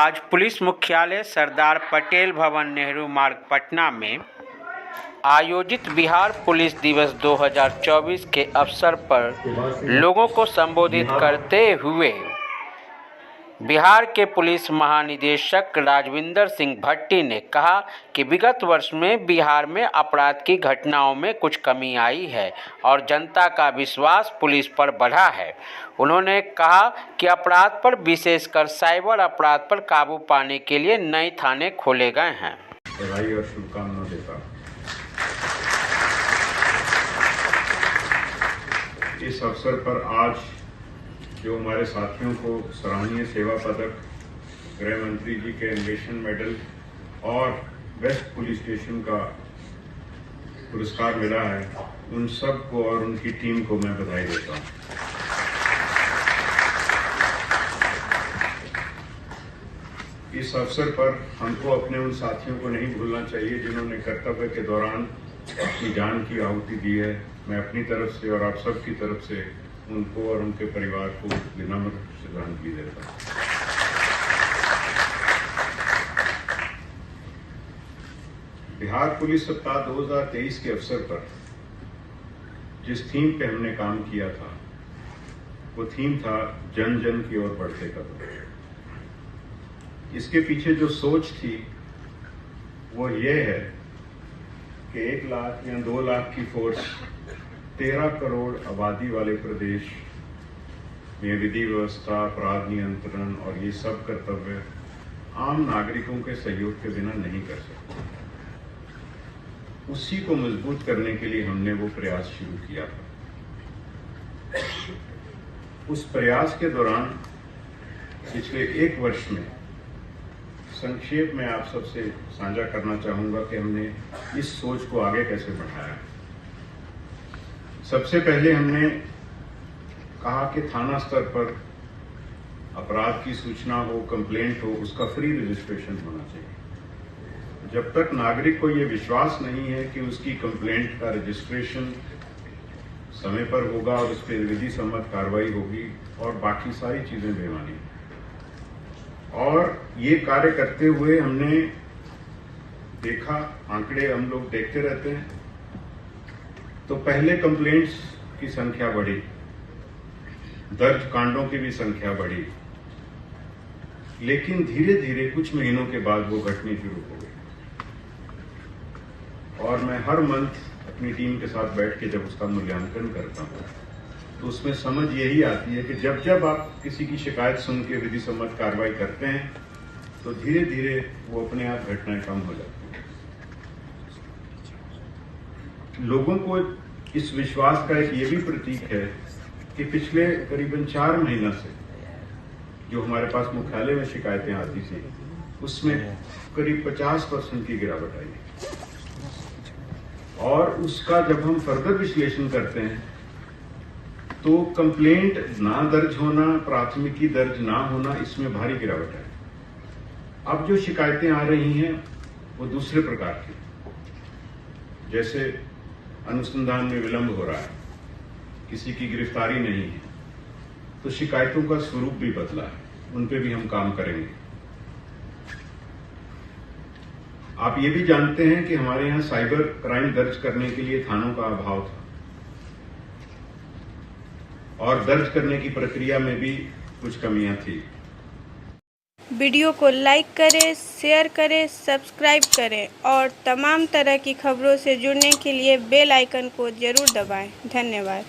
आज पुलिस मुख्यालय सरदार पटेल भवन नेहरू मार्ग पटना में आयोजित बिहार पुलिस दिवस 2024 के अवसर पर लोगों को संबोधित करते हुए बिहार के पुलिस महानिदेशक राजविंदर सिंह भट्टी ने कहा कि विगत वर्ष में बिहार में अपराध की घटनाओं में कुछ कमी आई है और जनता का विश्वास पुलिस पर बढ़ा है। उन्होंने कहा कि अपराध पर, विशेषकर साइबर अपराध पर काबू पाने के लिए नए थाने खोले गए हैं। बधाई और शुभकामना देता। इस अवसर पर आज जो हमारे साथियों को सराहनीय सेवा पदक, गृह मंत्री जी के इनोवेशन मेडल और बेस्ट पुलिस स्टेशन का पुरस्कार मिला है, उन सब को और उनकी टीम को मैं बधाई देता हूं। इस अवसर पर हमको अपने उन साथियों को नहीं भूलना चाहिए जिन्होंने कर्तव्य के दौरान अपनी जान की आहुति दी है। मैं अपनी तरफ से और आप सब की तरफ से उनको और उनके परिवार को विनम्र श्रद्धांजलि देता हूं। बिहार पुलिस सप्ताह 2023 के अवसर पर जिस थीम पे हमने काम किया था, वो थीम था जन जन की ओर बढ़ते कदम। इसके पीछे जो सोच थी वो ये है कि 1 लाख या 2 लाख की फोर्स 13 करोड़ आबादी वाले प्रदेश में विधि व्यवस्था, अपराध नियंत्रण और ये सब कर्तव्य आम नागरिकों के सहयोग के बिना नहीं कर सकते। उसी को मजबूत करने के लिए हमने वो प्रयास शुरू किया था। उस प्रयास के दौरान पिछले 1 वर्ष में संक्षेप में आप सबसे साझा करना चाहूंगा कि हमने इस सोच को आगे कैसे बढ़ाया। सबसे पहले हमने कहा कि थाना स्तर पर अपराध की सूचना हो, कंप्लेंट हो, उसका फ्री रजिस्ट्रेशन होना चाहिए। जब तक नागरिक को ये विश्वास नहीं है कि उसकी कंप्लेंट का रजिस्ट्रेशन समय पर होगा और उस पर विधि सम्मत कार्रवाई होगी और बाकी सारी चीजें बेमानी। और ये कार्य करते हुए हमने देखा, आंकड़े हम लोग देखते रहते हैं, तो पहले कंप्लेंट्स की संख्या बढ़ी, दर्ज कांडों की भी संख्या बढ़ी, लेकिन धीरे धीरे कुछ महीनों के बाद वो घटनी शुरू हो गई। और मैं हर मंथ अपनी टीम के साथ बैठ के जब उसका मूल्यांकन करता हूं, तो उसमें समझ यही आती है कि जब जब आप किसी की शिकायत सुन के विधि सम्मत कार्रवाई करते हैं, तो धीरे धीरे वो अपने आप घटनाएं कम हो जाती हैं। लोगों को इस विश्वास का एक ये भी प्रतीक है कि पिछले करीबन 4 महीना से जो हमारे पास मुख्यालय में शिकायतें आती थी, उसमें करीब 50% की गिरावट आई। और उसका जब हम फर्दर विश्लेषण करते हैं तो कंप्लेंट ना दर्ज होना, प्राथमिकी दर्ज ना होना, इसमें भारी गिरावट है। अब जो शिकायतें आ रही हैं वो दूसरे प्रकार की, जैसे अनुसंधान में विलंब हो रहा है, किसी की गिरफ्तारी नहीं है, तो शिकायतों का स्वरूप भी बदला है, उन पे भी हम काम करेंगे। आप ये भी जानते हैं कि हमारे यहाँ साइबर क्राइम दर्ज करने के लिए थानों का अभाव था और दर्ज करने की प्रक्रिया में भी कुछ कमियां थी। वीडियो को लाइक करें, शेयर करें, सब्सक्राइब करें और तमाम तरह की खबरों से जुड़ने के लिए बेल आइकन को जरूर दबाएं। धन्यवाद।